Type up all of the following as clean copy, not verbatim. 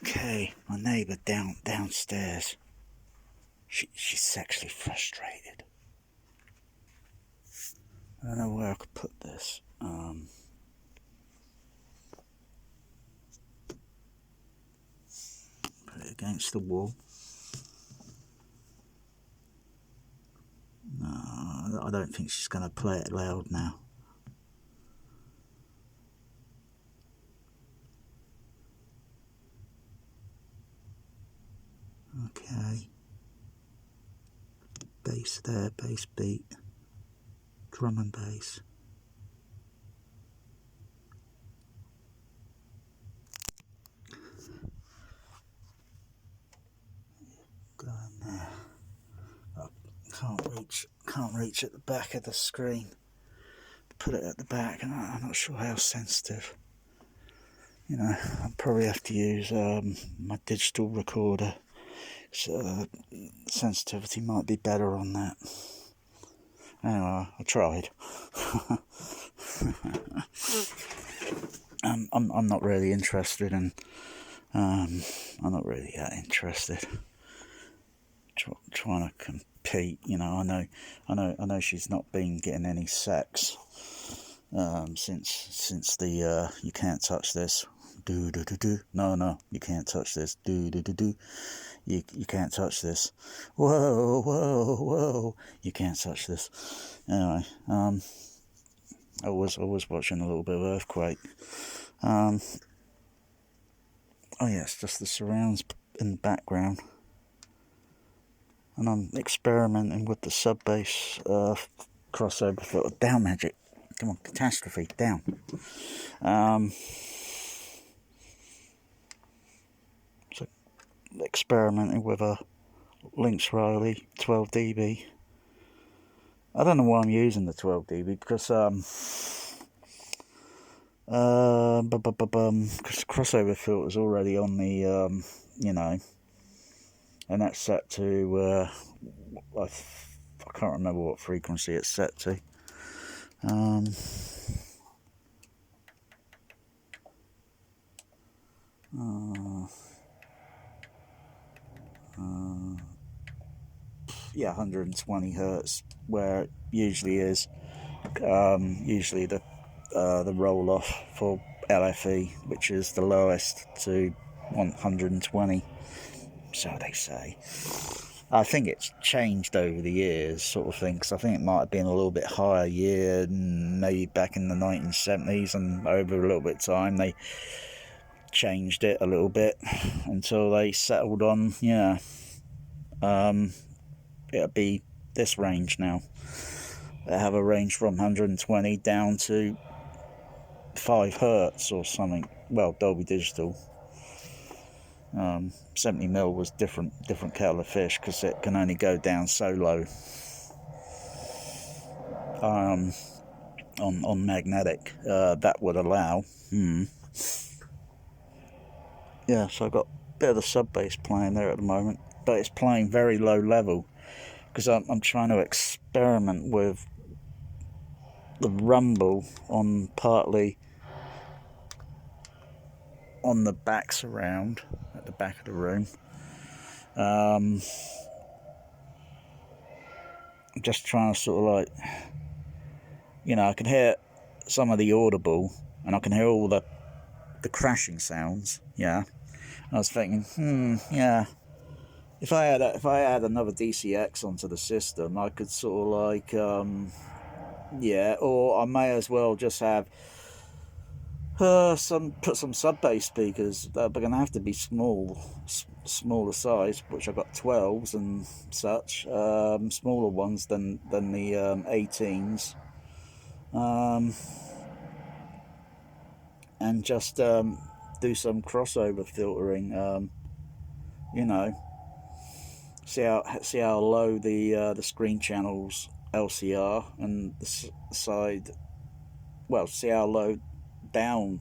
Okay, my neighbour downstairs. She's sexually frustrated. I don't know where I could put this. Put it against the wall. No, I don't think she's going to play it loud now. Okay. Bass there, bass beat. Drum and bass. Go in there. I can't reach at the back of the screen. Put it at the back, and I'm not sure how sensitive. You know, I'll probably have to use my digital recorder. So sensitivity might be better on that. Anyway, I tried. I'm not really interested in. I'm not really that interested. Trying to compete, you know. I know she's not been getting any sex since the you can't touch this. Do. No, you can't touch this. Do. You can't touch this. Whoa. You can't touch this. Anyway, I was watching a little bit of Earthquake. Oh yeah, it's just the surrounds in the background. And I'm experimenting with the sub-bass crossover filter. Down, Magic. Come on, Catastrophe, down. So, experimenting with a Lynx Riley 12 dB. I don't know why I'm using the 12 dB, because the crossover filter is already on the, you know, and that's set to, I can't remember what frequency it's set to. Yeah, 120 hertz, where it usually is. Usually the roll off for LFE, which is the lowest, to 120. So they say. I think it's changed over the years, sort of thing, because I think it might have been a little bit higher maybe back in the 1970s, and over a little bit of time they changed it a little bit until they settled on, it'll be this range now. They have a range from 120 down to 5 hertz or something. Well, Dolby Digital. 70mm was different kettle of fish, because it can only go down so low on magnetic. That would allow. Yeah, so I've got a bit of the sub bass playing there at the moment, but it's playing very low level, because I'm trying to experiment with the rumble on partly on the back surround at the back of the room. I'm just trying to sort of like, I can hear some of the audible, and I can hear all the crashing sounds. Yeah, I was thinking, if I had another DCX onto the system, I could sort of like, or I may as well just have put some sub bass speakers. They're going to have to be smaller size, which I've got 12s and such, smaller ones than the 18s, and just do some crossover filtering. See how low the screen channels LCR, and the side. Well, see how low down,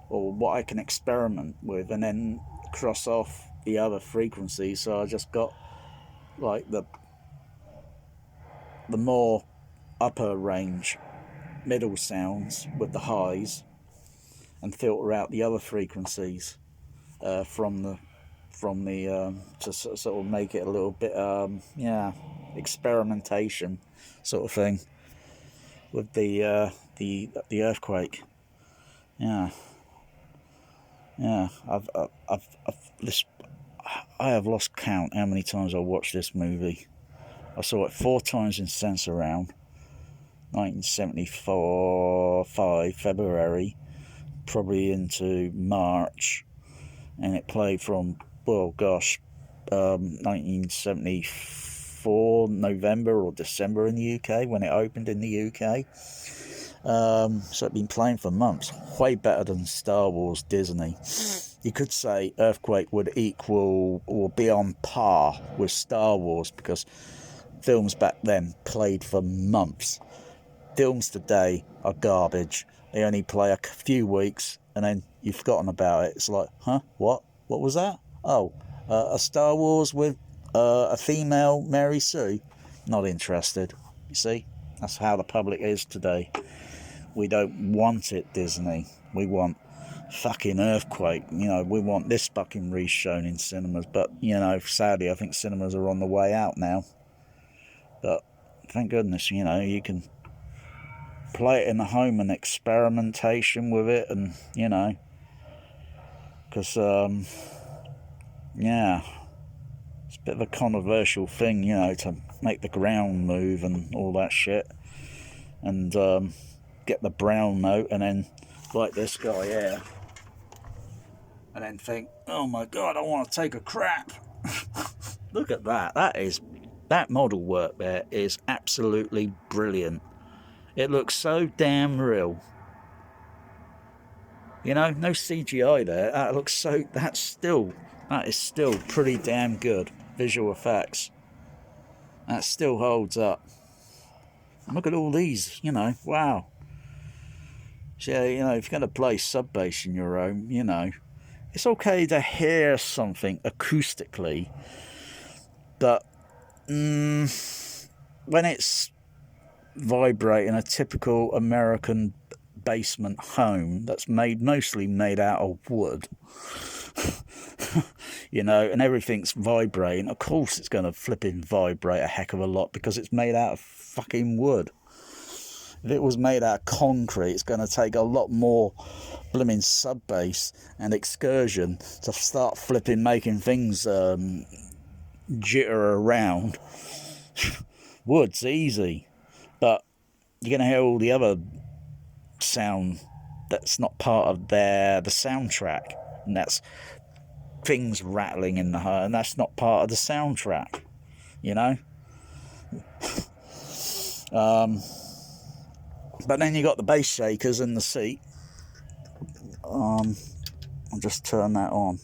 or what I can experiment with, and then cross off the other frequencies. So I just got like the more upper range middle sounds with the highs, and filter out the other frequencies. from the to sort of make it a little bit experimentation sort of thing with the earthquake. Yeah. I have lost count how many times I watched this movie. I saw it 4 times in Sensurround, 1975 February, probably into March, and it played from 1974 November or December in the UK when it opened in the UK. So it'd been playing for months. Way better than Star Wars Disney. You could say Earthquake would equal or be on par with Star Wars, because films back then played for months. Films today are garbage. They only play a few weeks and then you've forgotten about it. It's like, huh? What was that? Oh, a Star Wars with a female Mary Sue? Not interested. You see? That's how the public is today. We don't want it, Disney. We want fucking Earthquake. We want this fucking re-shown in cinemas. But, sadly, I think cinemas are on the way out now. But thank goodness, you can play it in the home and experimentation with it, and, because, it's a bit of a controversial thing, to make the ground move and all that shit. And, get the brown note, and then like this guy here, and then think, oh my god, I want to take a crap. Look at that. That model work there is absolutely brilliant. It looks so damn real. No CGI there. That is still pretty damn good visual effects. That still holds up. Look at all these, wow. So, if you're going to play sub bass in your own, it's okay to hear something acoustically, but when it's vibrating a typical American basement home that's mostly made out of wood, and everything's vibrating, of course it's going to flipping vibrate a heck of a lot because it's made out of fucking wood. If it was made out of concrete, it's going to take a lot more blooming sub bass and excursion to start flipping making things jitter around. Wood's easy, but you're going to hear all the other sound that's not part of the soundtrack, and that's things rattling in the heart, and that's not part of the soundtrack, But then you got the bass shakers in the seat. I'll just turn that on.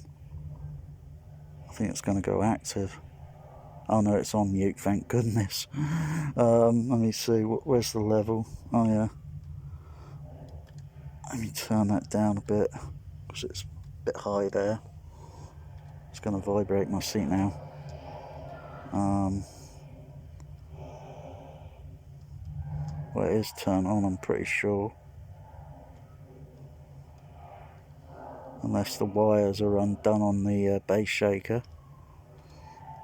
I think it's going to go active. Oh no, it's on mute, thank goodness. Let me see, where's the level? Oh yeah. Let me turn that down a bit, because it's a bit high there. It's going to vibrate my seat now. Well, it is turned on, I'm pretty sure. Unless the wires are undone on the bass shaker.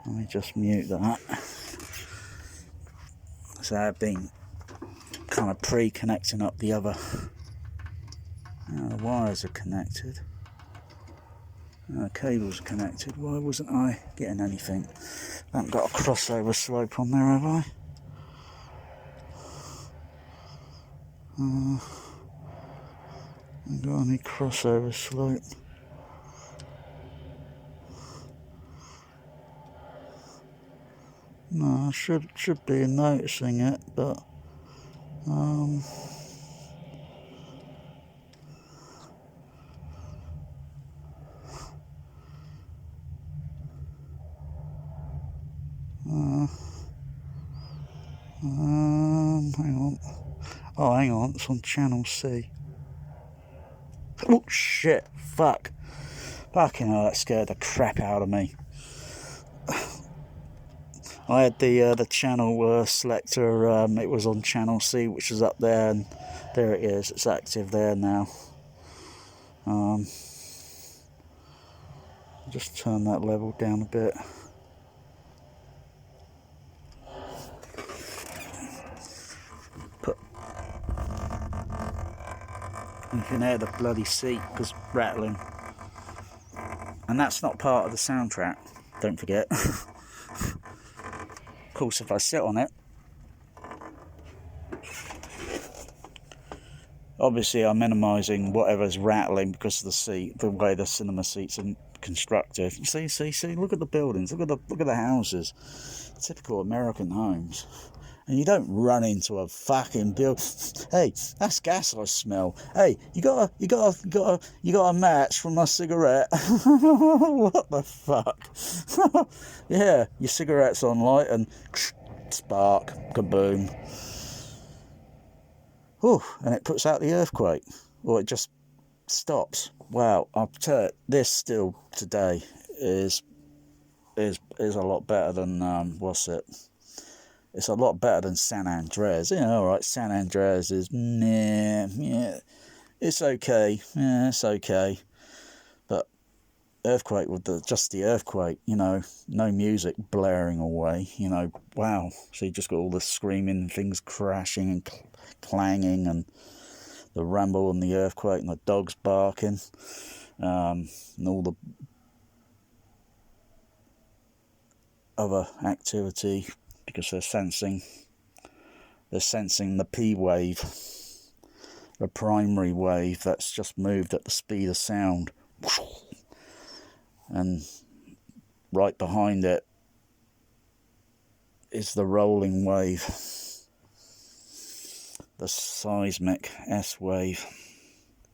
Let me just mute that. So I've been kind of pre-connecting up the other. The wires are connected. The cables are connected. Why wasn't I getting anything? I haven't got a crossover slope on there, have I? I've got any crossover slope. No, I should be noticing it, but hang on. Oh, hang on, it's on channel C. Oh shit! Fuck! Fucking hell, that scared the crap out of me. I had the channel selector. It was on channel C, which is up there, and there it is. It's active there now. Just turn that level down a bit. You can hear the bloody seat because rattling. And that's not part of the soundtrack, don't forget. Of course, if I sit on it, obviously I'm minimising whatever's rattling because of the seat, the way the cinema seats are constructed. See, look at the buildings, look at the houses. Typical American homes. And you don't run into a fucking build. Hey, that's gas I smell. Hey, you got a match for my cigarette? What the fuck? Yeah, your cigarette's on light and spark, kaboom. Whew, and it puts out the earthquake, or it just stops. Wow, I'll tell you, this still today is a lot better than what's it? It's a lot better than San Andreas. Yeah, all right, San Andreas is meh, yeah, it's okay, yeah, it's okay. But earthquake with just the earthquake, you know, no music blaring away, you know, wow. So you just got all the screaming, things crashing and clanging, and the rumble and the earthquake and the dogs barking, and all the other activity. Because they're sensing the P wave, the primary wave that's just moved at the speed of sound, and right behind it is the rolling wave, the seismic S wave.